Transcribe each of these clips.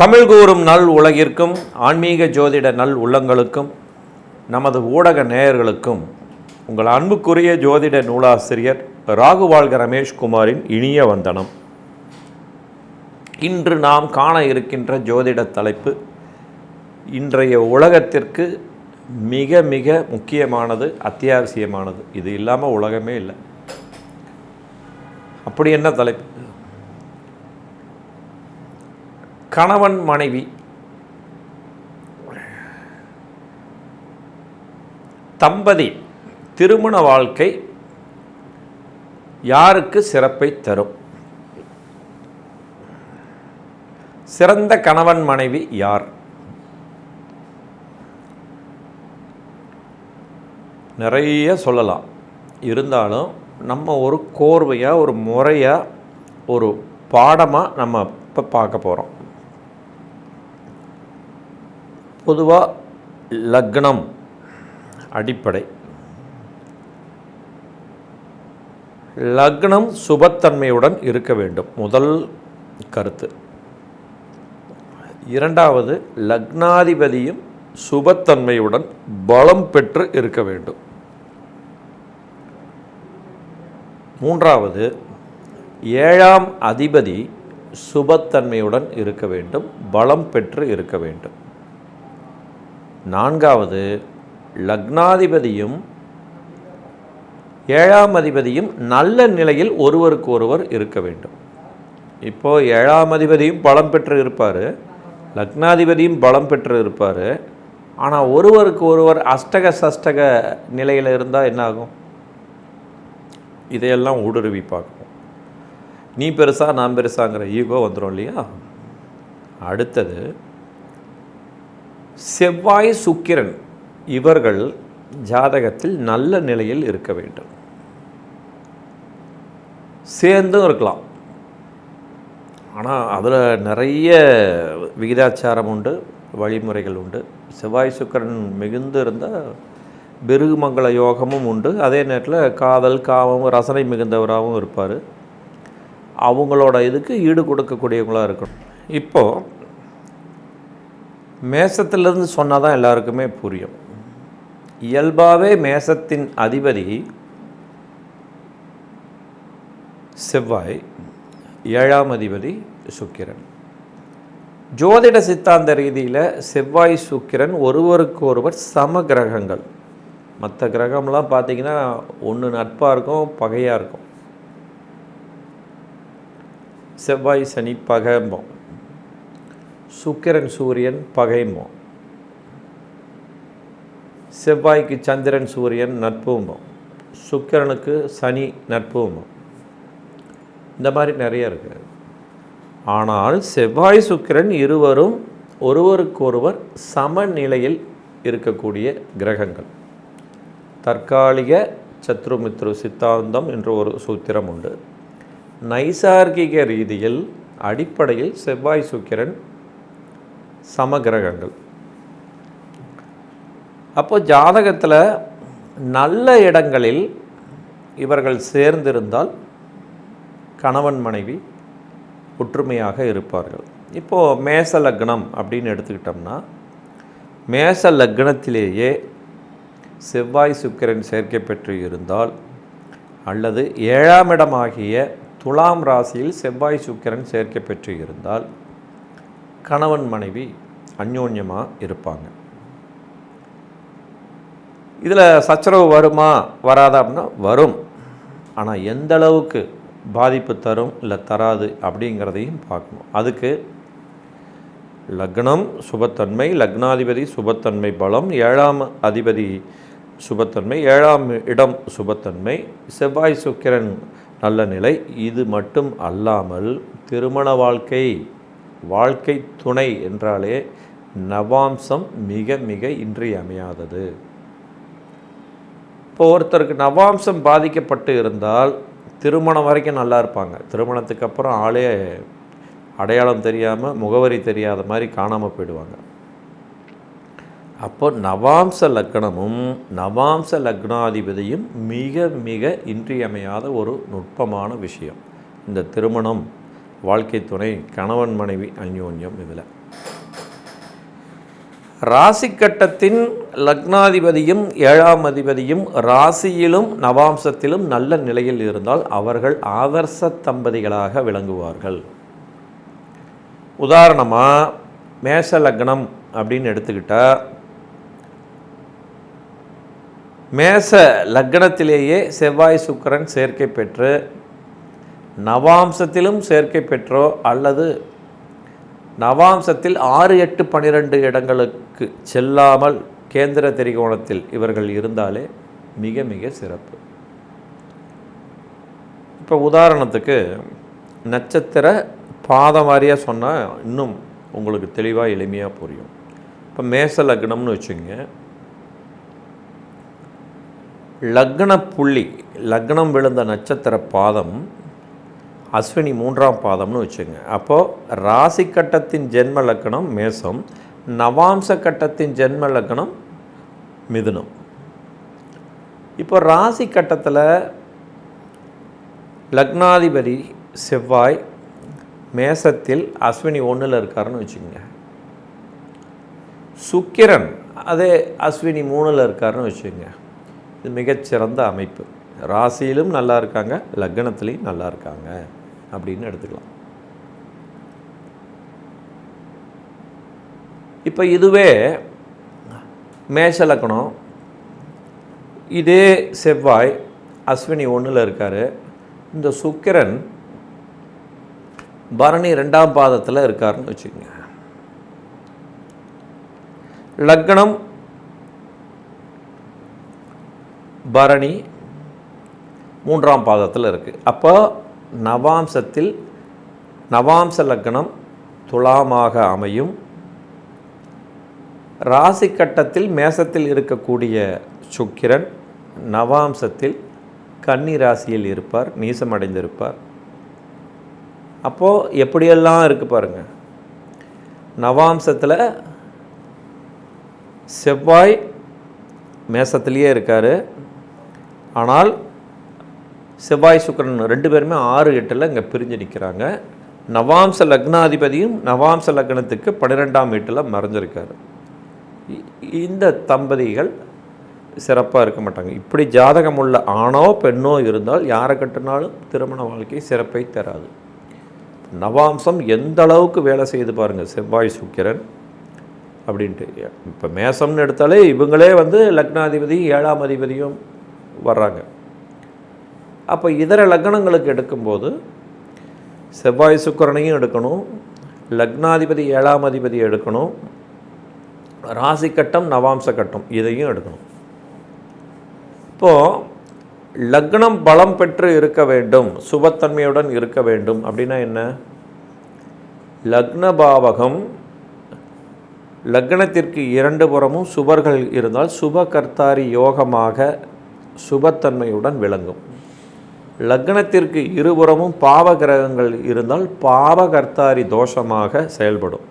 தமிழ் கூறும் நல் உலகிற்கும் ஆன்மீக ஜோதிட நல் உள்ளங்களுக்கும் நமது ஊடக நேயர்களுக்கும் உங்கள் அன்புக்குரிய ஜோதிட நூலாசிரியர் ராகுவாழ்க ரமேஷ்குமாரின் இனிய வந்தனம். இன்று நாம் காண இருக்கின்ற ஜோதிட தலைப்பு இன்றைய உலகத்திற்கு மிக மிக முக்கியமானது, அத்தியாவசியமானது. இது இல்லாமல் உலகமே இல்லை. அப்படி என்ன தலைப்பு? கணவன் மனைவி தம்பதி திருமண வாழ்க்கை யாருக்கு சிறப்பை தரும்? சிறந்த கணவன் மனைவி யார்? நிறைய சொல்லலாம். இருந்தாலும் நம்ம ஒரு கோர்வையாக, ஒரு முறையாக, ஒரு பாடமாக நம்ம இப்போ பார்க்க போகிறோம். பொதுவாக லக்னம் அடிப்படை. லக்னம் சுபத்தன்மையுடன் இருக்க வேண்டும், முதல் கருத்து. இரண்டாவது, லக்னாதிபதியும் சுபத்தன்மையுடன் பலம் பெற்று இருக்க வேண்டும். மூன்றாவது, ஏழாம் அதிபதி சுபத்தன்மையுடன் இருக்க வேண்டும், பலம் பெற்று இருக்க வேண்டும். நான்காவது, லக்னாதிபதியும் ஏழாம் அதிபதியும் நல்ல நிலையில் ஒருவருக்கு ஒருவர் இருக்க வேண்டும். இப்போது ஏழாம் அதிபதியும் பலம் பெற்று இருப்பார், லக்னாதிபதியும் பலம் பெற்று இருப்பார். ஆனால் ஒருவருக்கு ஒருவர் அஷ்டக சஷ்டக நிலையில் இருந்தால் என்ன ஆகும்? இதையெல்லாம் ஊடுருவி பார்க்கணும். நீ பெருசா நான் பெருசாங்கிற ஈகோ வந்துடும் இல்லையா? அடுத்தது, செவ்வாய் சுக்கிரன் இவர்கள் ஜாதகத்தில் நல்ல நிலையில் இருக்க வேண்டும். சேர்ந்தும் இருக்கலாம், ஆனால் அதில் நிறைய விகிதாச்சாரம் உண்டு, வழிமுறைகள் உண்டு. செவ்வாய் சுக்கிரன் மிகுந்து இருந்தால் பிருகுமங்கள யோகமும் உண்டு. அதே நேரத்தில் காதல் காமம் ரசனை மிகுந்தவராகவும் இருப்பார். அவங்களோட இதுக்கு ஈடு கொடுக்கக்கூடியவங்களாக இருக்கணும். இப்போது மேசத்திலிருந்து சொன்னால் தான் எல்லாருக்குமே புரியும். இயல்பாகவே மேசத்தின் அதிபதி செவ்வாய், ஏழாம் அதிபதி சுக்கிரன். ஜோதிட சித்தாந்த ரீதியில் செவ்வாய் சுக்கிரன் ஒருவருக்கு ஒருவர் சம கிரகங்கள். மற்ற கிரகம்லாம் பார்த்திங்கன்னா ஒன்று நட்பாக இருக்கும், பகையாக இருக்கும். செவ்வாய் சனி பகைம்போம், சுக்கிரன் சூரியன் பகைம்போம், செவ்வாய்க்கு சந்திரன் சூரியன் நட்பும்போம், சுக்கிரனுக்கு சனி நட்பும்போம். இந்த மாதிரி நிறைய இருக்குது. ஆனால் செவ்வாய் சுக்கிரன் இருவரும் ஒருவருக்கொருவர் சமநிலையில் இருக்கக்கூடிய கிரகங்கள். தற்காலிக சத்ருமித்ரு சித்தாந்தம் என்று ஒரு சூத்திரம் உண்டு. நைசார்கிக ரீதியில் அடிப்படையில் செவ்வாய் சுக்கிரன் சமகிரகங்கள். அப்போ ஜாதகத்தில் நல்ல இடங்களில் இவர்கள் சேர்ந்திருந்தால் கணவன் மனைவி ஒற்றுமையாக இருப்பார்கள். இப்போது மேச லக்னம் அப்படின்னு எடுத்துக்கிட்டோம்னா, மேச லக்னத்திலேயே செவ்வாய் சுக்கிரன் சேர்க்கை பெற்று இருந்தால், அல்லது ஏழாம் இடமாகிய துலாம் ராசியில் செவ்வாய் சுக்கிரன் சேர்க்கை பெற்று இருந்தால் கணவன் மனைவி அந்யோன்யமாக இருப்பாங்க. இதில் சச்சரவு வருமா வராதா அப்படின்னா வரும். ஆனால் எந்த அளவுக்கு பாதிப்பு தரும் இல்லை தராது அப்படிங்கிறதையும் பார்க்கணும். அதுக்கு லக்னம் சுபத்தன்மை, லக்னாதிபதி சுபத்தன்மை பலம், ஏழாம் அதிபதி சுபத்தன்மை, ஏழாம் இடம் சுபத்தன்மை, செவ்வாய் சுக்கிரன் நல்ல நிலை. இது மட்டும் அல்லாமல் திருமண வாழ்க்கை துணை என்றாலே நவாம்சம் மிக மிக இன்றியமையாதது. இப்போ ஒருத்தருக்கு நவாம்சம் பாதிக்கப்பட்டு இருந்தால் திருமணம் வரைக்கும் நல்லா இருப்பாங்க. திருமணத்துக்கு அப்புறம் ஆளே அடையாளம் தெரியாமல், முகவரி தெரியாத மாதிரி காணாமல் போயிடுவாங்க. அப்போ நவாம்ச லக்னமும் நவாம்ச லக்னாதிபதியும் மிக மிக இன்றியமையாத ஒரு நுட்பமான விஷயம். இந்த திருமணம், வாழ்க்கை துணை, கணவன் மனைவி அந்யோன்யம். இதில் ராசி கட்டத்தின் லக்னாதிபதியும் 7ஆம் அதிபதியும் ராசியிலும் நவாம்சத்திலும் நல்ல நிலையில் இருந்தால் அவர்கள் ஆதர்ச தம்பதிகளாக விளங்குவார்கள். உதாரணமாக மேஷ லக்னம் அப்படின்னு எடுத்துக்கிட்டால், மேச லக்னத்திலேயே செவ்வாய் சுக்கிரன் சேர்க்கை பெற்று நவாம்சத்திலும் சேர்க்கை பெற்றோ அல்லது நவாம்சத்தில் 6, 8, 12 இடங்களுக்கு செல்லாமல் கேந்திர திரிகோணத்தில் இவர்கள் இருந்தாலே மிக மிக சிறப்பு. இப்போ உதாரணத்துக்கு நட்சத்திர பாதம் வாரியாக சொன்னால் இன்னும் உங்களுக்கு தெளிவாக எளிமையாக புரியும். இப்போ மேச லக்னம்னு வச்சுங்க, லக்ன புள்ளி லக்னம் விழுந்த நட்சத்திர பாதம் அஸ்வினி 3ஆம் பாதம்னு வச்சுங்க. அப்போது ராசி கட்டத்தின் ஜென்ம லக்னம் மேசம், நவாம்ச கட்டத்தின் ஜென்ம லக்னம் மிதுனம். இப்போ ராசி கட்டத்தில் லக்னாதிபதி செவ்வாய் மேசத்தில் அஸ்வினி 1ல் இருக்காருன்னு வச்சுக்கோங்க. சுக்கிரன் அதே அஸ்வினி 3ல் இருக்காருன்னு வச்சுக்கோங்க. இது மிகச்சிறந்த அமைப்பு. ராசியிலும் நல்லா இருக்காங்க, லக்னத்திலையும் நல்லா இருக்காங்க அப்படின்னு எடுத்துக்கலாம். இப்போ இதுவே மேஷ லக்னம், இதே செவ்வாய் அஸ்வினி 1ல் இருக்கார். இந்த சுக்கிரன் பரணி 2ஆம் பாதத்தில் இருக்காருன்னு வச்சுக்கோங்க. லக்னம் பரணி 3ஆம் பாதத்தில் இருக்குது. அப்போ நவாம்சத்தில் நவாம்ச லக்னம் துலாமாக அமையும். ராசி கட்டத்தில் மேசத்தில் இருக்கக்கூடிய சுக்கிரன் நவாம்சத்தில் கன்னி ராசியில் இருப்பார், நீசமடைந்திருப்பார். அப்போது எப்படியெல்லாம் இருக்குது பாருங்கள். நவாம்சத்தில் செவ்வாய் மேசத்திலேயே இருக்கார். ஆனால் செவ்வாய் சுக்கிரன் 2 பேருமே 6, 8ல் இங்கே பிரிஞ்சு நிற்கிறாங்க. நவாம்ச லக்னாதிபதியும் நவாம்ச லக்னத்துக்கு 12ஆம் வீட்டில் மறைஞ்சிருக்கார். இந்த தம்பதிகள் சிறப்பாக இருக்க மாட்டாங்க. இப்படி ஜாதகம் உள்ள ஆணோ பெண்ணோ இருந்தால் யாரை கட்டினாலும் திருமண வாழ்க்கை சிறப்பை தராது. நவாம்சம் எந்த அளவுக்கு வேலை செய்து பாருங்கள் செவ்வாய் சுக்கிரன் அப்படின்ட்டு. இப்போ மேசம்னு எடுத்தாலே இவங்களே லக்னாதிபதி 7ஆம் அதிபதியும் வர்றாங்க. அப்போ இதர லக்னங்களுக்கு எடுக்கும்போது செவ்வாய் சுக்கிரனையும் எடுக்கணும், லக்னாதிபதி 7ஆம் அதிபதி எடுக்கணும், ராசி கட்டம் நவாம்ச கட்டம் இதையும் எடுக்கணும். இப்போது லக்னம் பலம் பெற்று இருக்க வேண்டும், சுபத்தன்மையுடன் இருக்க வேண்டும் அப்படின்னா என்ன? லக்ன பாவகம் லக்னத்திற்கு 2 புறமும் சுபர்கள் இருந்தால் சுபகர்த்தாரி யோகமாக சுபத்தன்மையுடன் விளங்கும். லக்னத்திற்கு இருபுறமும் பாவ கிரகங்கள் இருந்தால் பாவகர்த்தாரி தோஷமாக செயல்படும்.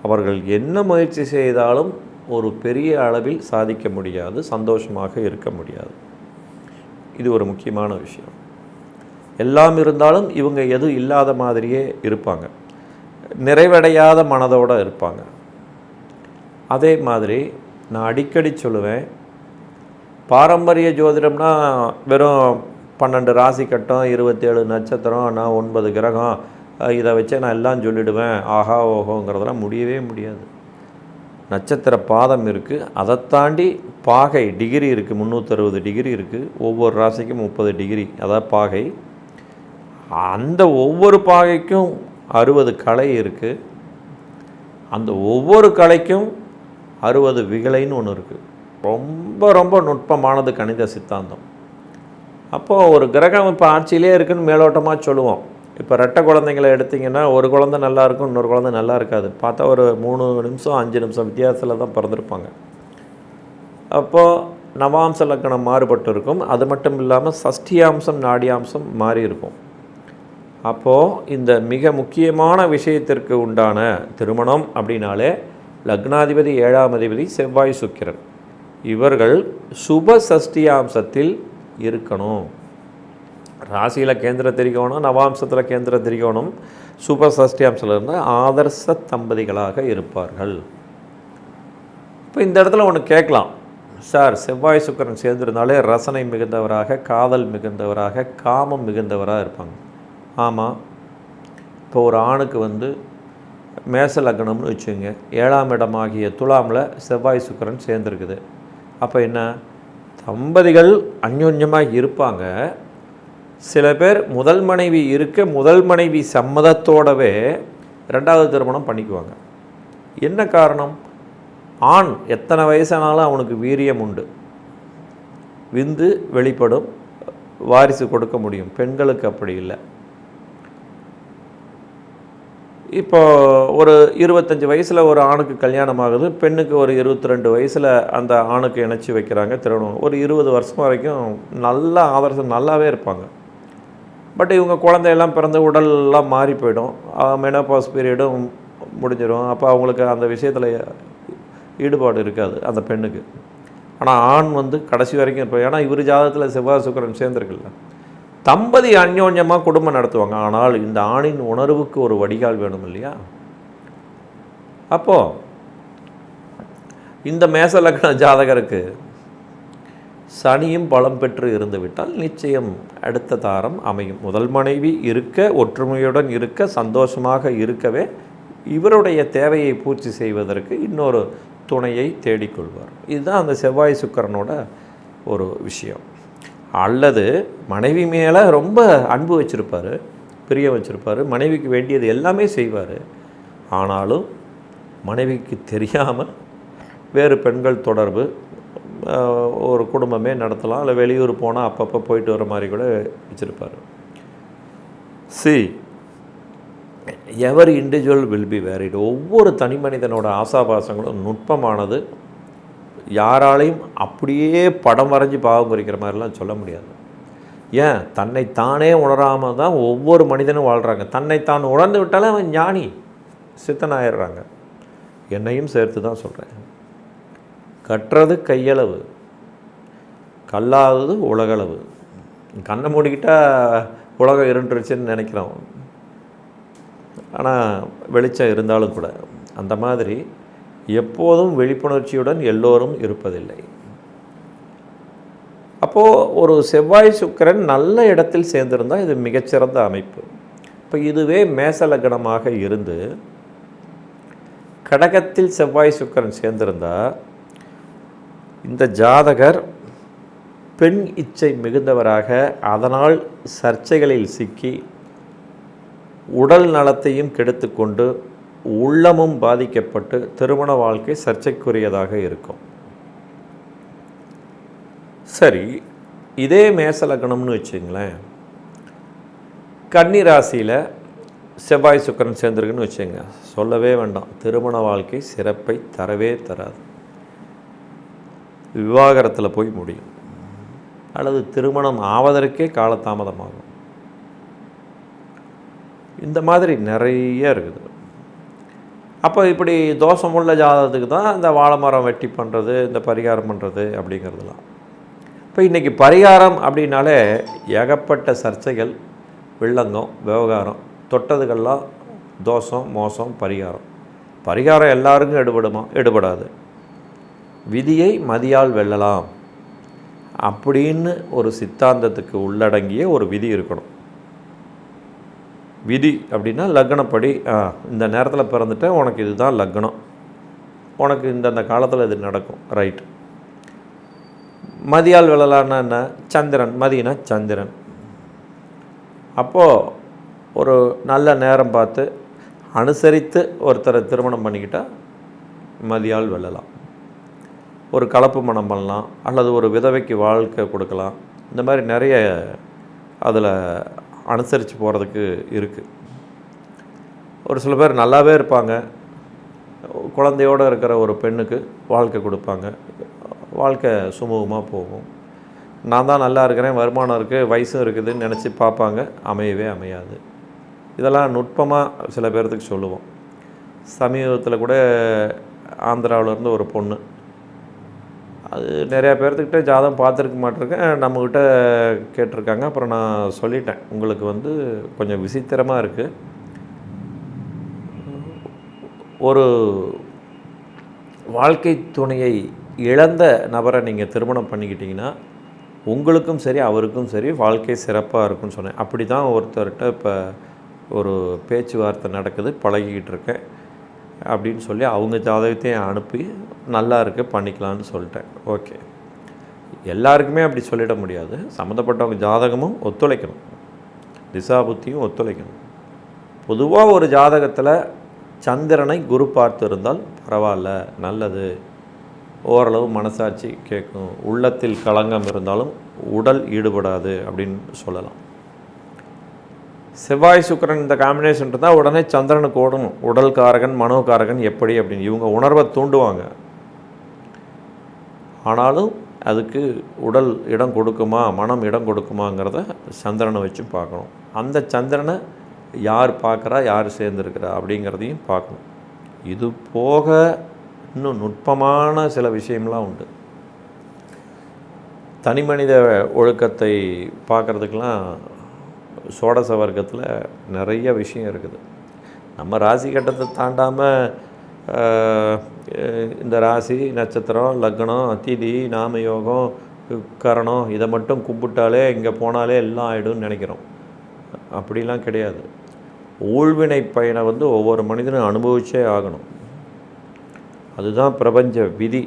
அவர்கள் என்ன முயற்சி செய்தாலும் ஒரு பெரிய அளவில் சாதிக்க முடியாது, சந்தோஷமாக இருக்க முடியாது. இது ஒரு முக்கியமான விஷயம். எல்லாம் இருந்தாலும் இவங்க எதுவும் இல்லாத மாதிரியே இருப்பாங்க, நிறைவடையாத மனதோடு இருப்பாங்க. அதே மாதிரி நான் அடிக்கடி சொல்லுவேன், பாரம்பரிய ஜோதிடம்னா வெறும் 12 ராசி கட்டம், 27 நட்சத்திரம், நான் 9 கிரகம், இதை வச்சே நான் எல்லாம் சொல்லிவிடுவேன் ஆஹா ஓஹோங்கிறதெல்லாம் முடியவே முடியாது. நட்சத்திர பாதம் இருக்குது, அதை தாண்டி பாகை டிகிரி இருக்குது, 360 டிகிரி இருக்குது. ஒவ்வொரு ராசிக்கும் 30 டிகிரி, அதாவது பாகை. அந்த ஒவ்வொரு பாகைக்கும் 60 கலை இருக்குது. அந்த ஒவ்வொரு கலைக்கும் 60 விகலைன்னு ஒன்று இருக்குது. ரொம்ப ரொம்ப நுட்பமானது கணித சித்தாந்தம். அப்போது ஒரு கிரகம் இப்போ ஆட்சியிலே இருக்குதுன்னு மேலோட்டமாக சொல்லுவோம். இப்போ ரெட்டை குழந்தைங்களை எடுத்திங்கன்னா ஒரு குழந்தை நல்லா இருக்கும், இன்னொரு குழந்தை நல்லா இருக்காது. பார்த்தா ஒரு 3 நிமிஷம் 5 நிமிஷம் வித்தியாசத்தில் தான் பிறந்திருப்பாங்க. அப்போது நவாம்ச லக்னம் மாறுபட்டு இருக்கும். அது மட்டும் இல்லாமல் சஷ்டியாம்சம் நாடியாம்சம் மாறி இருக்கும். அப்போது இந்த மிக முக்கியமான விஷயத்திற்கு உண்டான திருமணம் அப்படின்னாலே லக்னாதிபதி 7ஆம் அதிபதி செவ்வாய் சுக்கிரன். இவர்கள் சுப சஷ்டியாம்சத்தில் இருக்கணும். ராசியில் கேந்திர திரிகோணம், நவாம்சத்தில் கேந்திர திரிகோணம், சுப சஷ்டியாம்சத்தில் இருந்தால் ஆதர்ச தம்பதிகளாக இருப்பார்கள். இப்போ இந்த இடத்துல ஒன்று கேட்கலாம், சார் செவ்வாய் சுக்கிரன் சேர்ந்திருந்தாலே ரசனை மிகுந்தவராக, காதல் மிகுந்தவராக, காமம் மிகுந்தவராக இருப்பாங்க. ஆமாம், இப்போ ஒரு ஆணுக்கு மேச லக்னம்னு வச்சுங்க, 7ஆம் இடமாகிய துலாமில் செவ்வாய் சுக்கிரன் சேர்ந்துருக்குது. அப்போ என்ன, தம்பதிகள் அந்யோன்யமாக இருப்பாங்க. சில பேர் முதல் மனைவி இருக்க முதல் மனைவி சம்மதத்தோடவே 2வது திருமணம் பண்ணிக்குவாங்க. என்ன காரணம்? ஆண் எத்தனை வயசானாலும் அவனுக்கு வீரியம் உண்டு, விந்து வெளிப்படும், வாரிசு கொடுக்க முடியும். பெண்களுக்கு அப்படி இல்லை. இப்போ ஒரு 25 வயசில் ஒரு ஆணுக்கு கல்யாணம் ஆகுது, பெண்ணுக்கு ஒரு 22 வயசில் அந்த ஆணுக்கு இணைச்சி வைக்கிறாங்க, திருமணம். ஒரு 20 வருஷம் வரைக்கும் நல்ல ஆதரசம் நல்லாவே இருப்பாங்க. பட் இவங்க குழந்தையெல்லாம் பிறந்து உடல்லாம் மாறி போயிடும், மெனோபாஸ் பீரியடும் முடிஞ்சிடும். அப்போ அவங்களுக்கு அந்த விஷயத்தில் ஈடுபாடு இருக்காது அந்த பெண்ணுக்கு. ஆனால் ஆண் கடைசி வரைக்கும் இருப்பாங்க. ஏன்னா இவர் ஜாதகத்தில் செவ்வாய் சுக்கிரன் சேர்ந்துருக்குல்ல. தம்பதி அந்யோன்யமாக குடும்பம் நடத்துவாங்க. ஆனால் இந்த ஆணின் உணர்வுக்கு ஒரு வடிகால் வேணும் இல்லையா? அப்போது இந்த மேச லக்ன ஜாதகருக்கு சனியும் பலம் பெற்று இருந்து விட்டால் நிச்சயம் அடுத்த தாரம் அமையும். முதல் மனைவி இருக்க, ஒற்றுமையுடன் இருக்க, சந்தோஷமாக இருக்கவே இவருடைய தேவையை பூர்த்தி செய்வதற்கு இன்னொரு துணையை தேடிக்கொள்வார். இதுதான் அந்த செவ்வாய் சுக்கிரனோட ஒரு விஷயம். அல்லது மனைவி மேலே ரொம்ப அன்பு வச்சுருப்பார், பிரியம் வச்சுருப்பார், மனைவிக்கு வேண்டியது எல்லாமே செய்வார். ஆனாலும் மனைவிக்கு தெரியாமல் வேறு பெண்கள் தொடர்பு, ஒரு குடும்பமே நடத்தலாம், இல்லை வெளியூர் போனால் அப்பப்போ போயிட்டு வர மாதிரி கூட வச்சுருப்பார். எவர் இண்டிவிஜுவல் வில் பி வேரிட். ஒவ்வொரு தனி மனிதனோட ஆசாபாசங்களும் நுட்பமானது. யாராலையும் அப்படியே படம் வரைஞ்சி பாவம் குறிக்கிற மாதிரிலாம் சொல்ல முடியாது. ஏன், தன்னைத்தானே உணராமல் தான் ஒவ்வொரு மனிதனும் வாழ்கிறாங்க. தன்னைத்தான் உணர்ந்து விட்டாலே அவன் ஞானி, சித்தனாயிடுறாங்க. என்னையும் சேர்த்து தான் சொல்கிறேன். கற்றது கையளவு, கல்லாதது உலகளவு. கண்ணை மூடிக்கிட்டால் உலகம் இருண்டுருச்சுன்னு நினைக்கிறோம், ஆனால் வெளிச்சம் இருந்தாலும் கூட. அந்த மாதிரி எப்போதும் விழிப்புணர்ச்சியுடன் எல்லோரும் இருப்பதில்லை. அப்போது ஒரு செவ்வாய் சுக்கிரன் நல்ல இடத்தில் சேர்ந்திருந்தால் இது மிகச்சிறந்த அமைப்பு. இப்போ இதுவே மேச லக்னமாக இருந்து கடகத்தில் செவ்வாய் சுக்கிரன் சேர்ந்திருந்தால் இந்த ஜாதகர் பெண் இச்சை மிகுந்தவராக, அதனால் சர்ச்சைகளில் சிக்கி உடல் நலத்தையும் கெடுத்துக்கொண்டு உள்ளமும் பாதிக்கப்பட்டு திருமண வாழ்க்கை சர்ச்சைக்குரியதாக இருக்கும். சரி, இதே மேச லக்னம்னு வச்சுங்களேன், கன்னி ராசியில் செவ்வாய் சுக்கிரன் சேர்ந்துருக்குன்னு வச்சுங்க, சொல்லவே வேண்டாம், திருமண வாழ்க்கை சிறப்பை தரவே தராது. விவாகரத்தில் போய் முடியும், அல்லது திருமணம் ஆவதற்கே காலதாமதமாகும். இந்த மாதிரி நிறைய இருக்குது. அப்போ இப்படி தோஷமுள்ள ஜாதகத்துக்கு தான் இந்த வாழை மரம் வெட்டி பண்ணுறது, இந்த பரிகாரம் பண்ணுறது அப்படிங்கிறதுலாம். இப்போ இன்றைக்கி பரிகாரம் அப்படின்னாலே ஏகப்பட்ட சர்ச்சைகள், வில்லங்கம், விவகாரம், தொட்டதுக்கெல்லாம் தோஷம், மோசம், பரிகாரம். பரிகாரம் எல்லாருக்கும் எடுபடுமா? எடுபடாது. விதியை மதியால் வெல்லலாம் அப்படின்னு ஒரு சித்தாந்தத்துக்கு உள்ளடங்கிய ஒரு விதி இருக்கணும். விதி அப்படின்னா லக்னப்படி, இந்த நேரத்தில் பிறந்துட்டேன், உனக்கு இதுதான் லக்னம், உனக்கு இந்த காலத்தில் இது நடக்கும், ரைட். மதியால் வெல்லலான்னா என்ன? சந்திரன், மதினா சந்திரன். அப்போது ஒரு நல்ல நேரம் பார்த்து அனுசரித்து ஒருத்தரை திருமணம் பண்ணிக்கிட்டால் மதியால் வெல்லலாம். ஒரு கலப்பு மனம் பண்ணலாம், அல்லது ஒரு விதவைக்கு வாழ்க்கை கொடுக்கலாம். இந்த மாதிரி நிறைய அதில் அனுசரித்து போகிறதுக்கு இருக்குது. ஒரு சில பேர் நல்லாவே இருப்பாங்க, குழந்தையோடு இருக்கிற ஒரு பெண்ணுக்கு வாழ்க்கை கொடுப்பாங்க, வாழ்க்கை சுமூகமாக போகும். நான் தான் நல்லா இருக்கிறேன், வருமானம் இருக்குது, வயசும் இருக்குதுன்னு நினச்சி பார்ப்பாங்க, அமையவே அமையாது. இதெல்லாம் நுட்பமாக சில பேர்த்துக்கு சொல்லுவோம். சமீபத்தில் கூட ஆந்திராவிலேருந்து ஒரு பொண்ணு. அது நிறையா பேர்த்துக்கிட்ட ஜாதகம் பார்த்துருக்க மாட்டிருக்கேன், நம்மக்கிட்ட கேட்டிருக்காங்க. அப்புறம் நான் சொல்லிட்டேன், உங்களுக்கு வந்து கொஞ்சம் விசித்திரமாக இருக்குது. ஒரு வாழ்க்கை துணையை இழந்த நபரை நீங்கள் திருமணம் பண்ணிக்கிட்டிங்கன்னா உங்களுக்கும் சரி அவருக்கும் சரி வாழ்க்கை சிறப்பாக இருக்குன்னு சொன்னேன். அப்படி தான் ஒருத்தர்கிட்ட இப்போ ஒரு பேச்சுவார்த்தை நடக்குது, பழகிக்கிட்டு இருக்கேன் அப்படின்னு சொல்லி அவங்க ஜாதகத்தையும் அனுப்பி நல்லா இருக்குது பண்ணிக்கலான்னு சொல்லிட்டேன். ஓகே, எல்லாருக்குமே அப்படி சொல்லிட முடியாது. சம்மந்தப்பட்டவங்க ஜாதகமும் ஒத்துழைக்கணும், திசாபுத்தியும் ஒத்துழைக்கணும். பொதுவாக ஒரு ஜாதகத்தில் சந்திரனை குரு பார்த்து இருந்தால் பரவாயில்ல, நல்லது, ஓரளவு மனசாட்சி கேட்கும், உள்ளத்தில் களங்கம் இருந்தாலும் உடல் ஈடுபடாது அப்படின்னு சொல்லலாம். செவ்வாய் சுக்கிரன் இந்த காம்பினேஷன் இருந்தால் உடனே சந்திரனுக்கு ஓடணும், உடல் காரகன் மனோகாரகன் எப்படி அப்படின்னு இவங்க உணர்வை தூண்டுவாங்க. ஆனாலும் அதுக்கு உடல் இடம் கொடுக்குமா, மனம் இடம் கொடுக்குமாங்கிறத சந்திரனை வச்சு பார்க்கணும். அந்த சந்திரனை யார் பார்க்குறா, யார் சேர்ந்துருக்கிறா அப்படிங்கிறதையும் பார்க்கணும். இது போக இன்னும் நுட்பமான சில விஷயம்லாம் உண்டு. தனி மனித ஒழுக்கத்தை பார்க்குறதுக்கெலாம் சோடச வர்க்கத்தில் நிறைய விஷயம் இருக்குது. நம்ம ராசி கட்டத்தை தாண்டாமல் இந்த ராசி நட்சத்திரம் லக்னம் திதி நாமயோகம் கரணம் இதை மட்டும் கும்பிட்டாலே இங்கே போனாலே எல்லாம் ஆகிடும்னு நினைக்கிறோம். அப்படிலாம் கிடையாது. ஊழ்வினை பயனை வந்து ஒவ்வொரு மனிதனும் அனுபவிச்சே ஆகணும். அதுதான் பிரபஞ்ச விதி.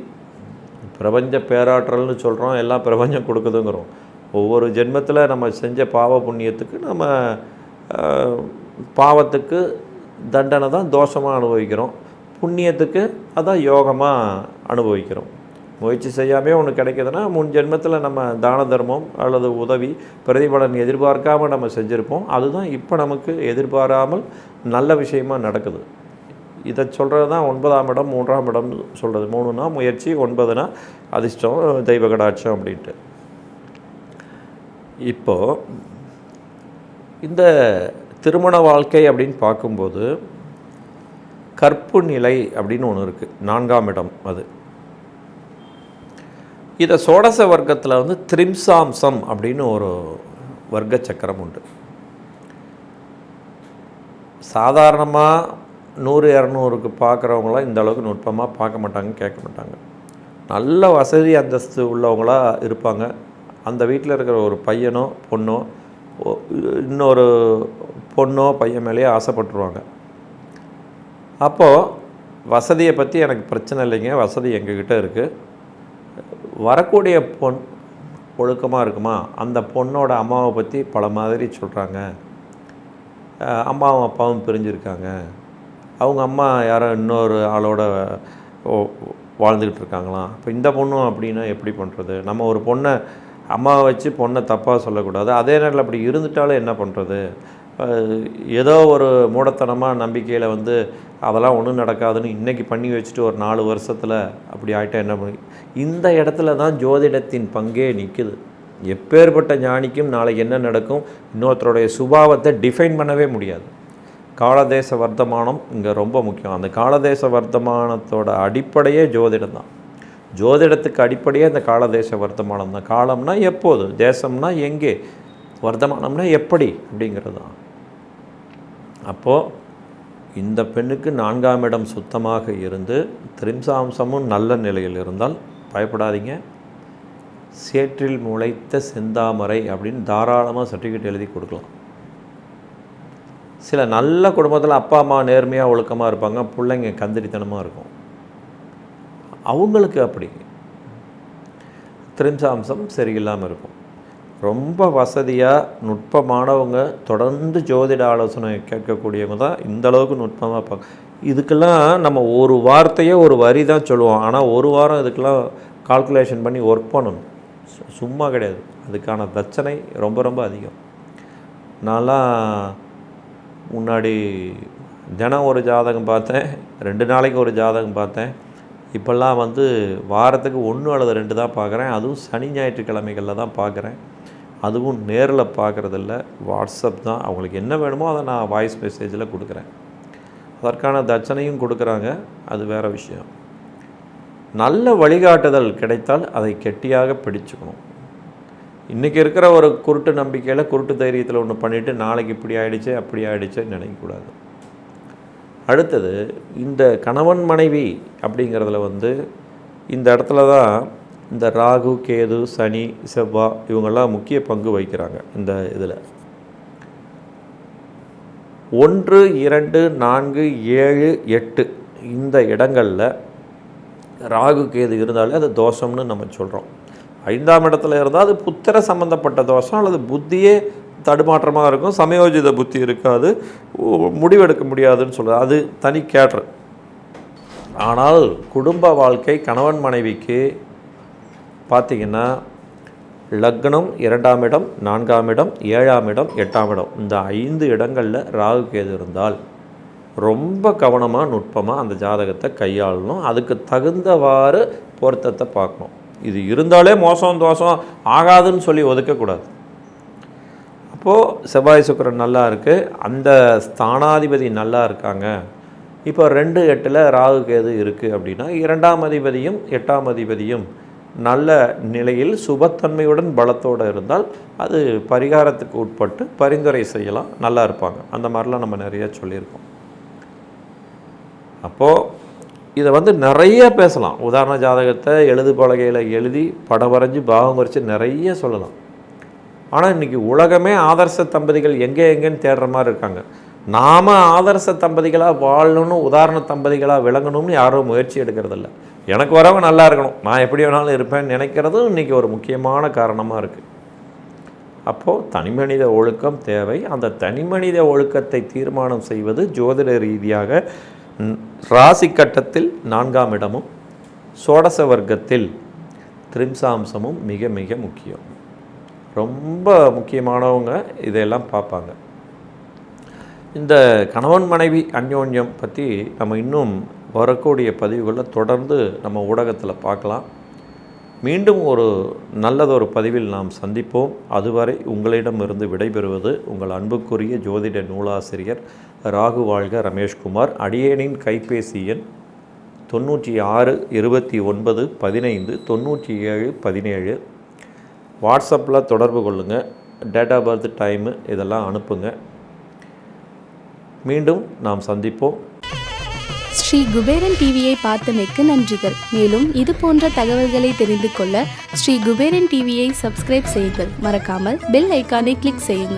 பிரபஞ்ச பேராற்றல்னு சொல்கிறோம், எல்லாம் பிரபஞ்சம் கொடுக்குதுங்கிறோம். ஒவ்வொரு ஜென்மத்தில் நம்ம செஞ்ச பாவ புண்ணியத்துக்கு நம்ம பாவத்துக்கு தண்டனை தான் தோஷமாக அனுபவிக்கிறோம், புண்ணியத்துக்கு அதான் யோகமாக அனுபவிக்கிறோம். முயற்சி செய்யாமே ஒன்று கிடைக்கிதுன்னா முன் ஜென்மத்தில் நம்ம தான தர்மம் அல்லது உதவி பிரதிபலன் எதிர்பார்க்காமல் நம்ம செஞ்சுருப்போம். அதுதான் இப்போ நமக்கு எதிர்பாராமல் நல்ல விஷயமாக நடக்குது. இதை சொல்கிறது தான் 9ஆம் இடம் 3ஆம் இடம் சொல்கிறது. 3னா முயற்சி, 9னா அதிர்ஷ்டம் தெய்வ கடாட்சம் அப்படின்ட்டு. இப்போது இந்த திருமண வாழ்க்கை அப்படின்னு பார்க்கும்போது கற்பு நிலை அப்படின்னு ஒன்று இருக்குது, 4ஆம் இடம். அது இதை சோடச வர்க்கத்தில் வந்து திரிம்சாம்சம் அப்படின்னு ஒரு வர்க்க சக்கரம் உண்டு. சாதாரணமாக 100-200க்கு பார்க்குறவங்களாம் இந்த அளவுக்கு நுட்பமாக பார்க்க மாட்டாங்க, கேட்க மாட்டாங்க. நல்ல வசதி அந்தஸ்து உள்ளவங்களாக இருப்பாங்க. அந்த வீட்டில் இருக்கிற ஒரு பையனோ பொண்ணோ இன்னொரு பொண்ணோ பையன் மேலேயே ஆசைப்பட்டுருவாங்க. அப்போது வசதியை பற்றி எனக்கு பிரச்சனை இல்லைங்க, வசதி எங்ககிட்ட இருக்குது, வரக்கூடிய பொண் ஒழுக்கமாக இருக்குமா, அந்த பொண்ணோட அம்மாவை பற்றி பல மாதிரி சொல்கிறாங்க, அம்மாவும் அப்பாவும் பிரிஞ்சுருக்காங்க, அவங்க அம்மா யாரோ இன்னொரு ஆளோட வாழ்ந்துக்கிட்டு இருக்காங்களாம், இப்போ இந்த பொண்ணும் அப்படின்னா எப்படி பண்ணுறது? நம்ம ஒரு பொண்ணை அம்மாவை வச்சு பொண்ணை தப்பாக சொல்லக்கூடாது. அதே நேரத்தில் அப்படி இருந்துட்டாலும் என்ன பண்ணுறது? ஏதோ ஒரு மூடத்தனமாக நம்பிக்கையில் வந்து அதெல்லாம் ஒன்றும் நடக்காதுன்னு இன்றைக்கி பண்ணி வச்சுட்டு ஒரு 4 வருஷத்தில் அப்படி ஆகிட்டா என்ன பண்ணி? இந்த இடத்துல தான் ஜோதிடத்தின் பங்கே நிற்குது. எப்பேற்பட்ட ஞானிக்கும் நாளைக்கு என்ன நடக்கும், இன்னொருத்தருடைய சுபாவத்தை டிஃபைன் பண்ணவே முடியாது. காலதேச வர்த்தமானம் இங்கே ரொம்ப முக்கியம். அந்த காலதேச வர்த்தமானத்தோட அடிப்படையே ஜோதிடம் தான். ஜோதிடத்துக்கு அடிப்படையே இந்த காலதேச வர்த்தமானம் தான். காலம்னா எப்போது, தேசம்னா எங்கே, வர்த்தமானம்னா எப்படி அப்படிங்கிறது தான். அப்போது இந்த பெண்ணுக்கு 4ஆம் இடம் சுத்தமாக இருந்து திரிம்சாம்சமும் நல்ல நிலையில் இருந்தால் பயப்படாதீங்க. சேற்றில் முளைத்த செந்தாமரை அப்படின்னு தாராளமாக சர்டிஃபிகேட் எழுதி கொடுக்கலாம். சில நல்ல குடும்பத்தில் அப்பா அம்மா நேர்மையாக ஒழுக்கமாக இருப்பாங்க, பிள்ளைங்க கந்திரித்தனமாக இருக்கும். அவங்களுக்கு அப்படி திரிம்சாம்சம் சரியில்லாமல் இருக்கும். ரொம்ப வசதியாக நுட்பமானவங்க தொடர்ந்து ஜோதிட ஆலோசனை கேட்கக்கூடியவங்க தான் இந்தளவுக்கு நுட்பமாக பார்க்க. இதுக்கெல்லாம் நம்ம ஒரு வார்த்தையே ஒரு வரி தான் சொல்லுவோம், ஆனால் ஒரு வாரம் இதுக்கெல்லாம் கால்குலேஷன் பண்ணி ஒர்க் பண்ணணும். சும்மா கிடையாது, அதுக்கான பிரச்சனை ரொம்ப ரொம்ப அதிகம். நான்லாம் முன்னாடி தினம் ஒரு ஜாதகம் பார்த்தேன், 2 நாளைக்கு ஒரு ஜாதகம் பார்த்தேன். இப்போல்லாம் வந்து வாரத்துக்கு 1 அல்லது 2 தான் பார்க்குறேன். அதுவும் சனி ஞாயிற்றுக்கிழமைகளில் தான் பார்க்குறேன். அதுவும் நேரில் பார்க்குறதில்ல, வாட்ஸ்அப் தான். அவங்களுக்கு என்ன வேணுமோ அதை நான் வாய்ஸ் மெசேஜில் கொடுக்குறேன். அதற்கான தட்சணையும் கொடுக்குறாங்க, அது வேறு விஷயம். நல்ல வழிகாட்டுதல் கிடைத்தால் அதை கெட்டியாக பிடிச்சுக்கணும். இன்றைக்கி இருக்கிற ஒரு குருட்டு நம்பிக்கையில் குருட்டு தைரியத்தில் ஒன்று பண்ணிவிட்டு நாளைக்கு இப்படி ஆகிடுச்சு அப்படி ஆகிடுச்சுன்னு நினைக்கக்கூடாது. அடுத்தது இந்த கணவன் மனைவி அப்படிங்கிறதுல இந்த இடத்துல தான் இந்த ராகு, கேது, சனி, செவ்வாய் இவங்கெல்லாம் முக்கிய பங்கு வகிக்கிறாங்க. இந்த இதில் 1, 2, 4, 7, 8 இந்த இடங்களில் ராகு கேது இருந்தாலே அது தோஷம்னு நம்ம சொல்கிறோம். 5ஆம் இடத்துல இருந்தால் அது புத்திர சம்பந்தப்பட்ட தோஷம், அல்லது புத்தியே தடுமாற்றமாக இருக்கும், சமயோஜித புத்தி இருக்காது, முடிவெடுக்க முடியாதுன்னு சொல்கிறது. அது தனி கேட்ரு. ஆனால் குடும்ப வாழ்க்கை கணவன் மனைவிக்கு பார்த்திங்கன்னா லக்னம் 2ஆம் இடம், 4ஆம் இடம், 7ஆம் இடம், 8ஆம் இடம் இந்த 5 இடங்களில் ராகு கேது இருந்தால் ரொம்ப கவனமாக நுட்பமாக அந்த ஜாதகத்தை கையாளணும். அதுக்கு தகுந்தவாறு பொருத்தத்தை பார்க்கணும். இது இருந்தாலே மோசம் தோஷம் ஆகாதுன்னு சொல்லி ஒதுக்கக்கூடாது. அப்போது செவ்வாய் சுக்கிரன் நல்லா இருக்குது, அந்த ஸ்தானாதிபதி நல்லா இருக்காங்க. இப்போ 2, 8 ராகு கேது இருக்குது அப்படின்னா 2ஆம் அதிபதியும் 8ஆம் அதிபதியும் நல்ல நிலையில் சுபத்தன்மையுடன் பலத்தோடு இருந்தால் அது பரிகாரத்துக்கு உட்பட்டு பரிந்துரை செய்யலாம், நல்லா இருப்பாங்க. அந்த மாதிரிலாம் நம்ம நிறைய சொல்லியிருக்கோம். அப்போது இதை நிறைய பேசலாம். உதாரண ஜாதகத்தை எழுது பலகையில் எழுதி படம் வரைஞ்சி பாவம் வரைச்சி நிறைய சொல்லலாம். ஆனால் இன்றைக்கி உலகமே ஆதர்ச தம்பதிகள் எங்கேன்னு தேடுற மாதிரி இருக்காங்க. நாம் ஆதர்ச தம்பதிகளாக வாழணும்னு, உதாரண தம்பதிகளாக விளங்கணும்னு யாரும் முயற்சி எடுக்கிறதில்ல. எனக்கு வரவங்க நல்லா இருக்கணும், நான் எப்படி வேணாலும் இருப்பேன்னு நினைக்கிறதும் இன்றைக்கி ஒரு முக்கியமான காரணமாக இருக்குது. அப்போது தனிமனித ஒழுக்கம் தேவை. அந்த தனிமனித ஒழுக்கத்தை தீர்மானம் செய்வது ஜோதிட ரீதியாக ராசி கட்டத்தில் 4ஆம் இடமும் சோடச வர்க்கத்தில் திரிம்சாம்சமும் மிக மிக முக்கியம். ரொம்ப முக்கியமானவங்க இதையெல்லாம் பார்ப்பாங்க. இந்த கணவன் மனைவி அந்யோன்யம் பற்றி நம்ம இன்னும் வரக்கூடிய பதிவுகளில் தொடர்ந்து நம்ம ஊடகத்தில் பார்க்கலாம். மீண்டும் ஒரு நல்லதொரு பதிவில் நாம் சந்திப்போம். அதுவரை உங்களிடமிருந்து விடைபெறுவது உங்கள் அன்புக்குரிய ஜோதிட நூலாசிரியர் ராகு வாழ்க ரமேஷ்குமார். அடியேனின் கைபேசி எண் 96 29 15 97 17. வாட்ஸ்அப்பில் தொடர்பு கொள்ளுங்கள். டேட் ஆஃப் பர்த், டைமு இதெல்லாம் அனுப்புங்க. மீண்டும் நாம் சந்திப்போம். ஸ்ரீ குபேரன் டிவியை பார்த்தமைக்கு நன்றிகள். மேலும் இது போன்ற தகவல்களை தெரிந்து கொள்ள ஸ்ரீ குபேரன் டிவியை சப்ஸ்கிரைப் செய்யுங்கள். மறக்காமல் பெல் ஐக்கானை கிளிக் செய்யுங்கள்.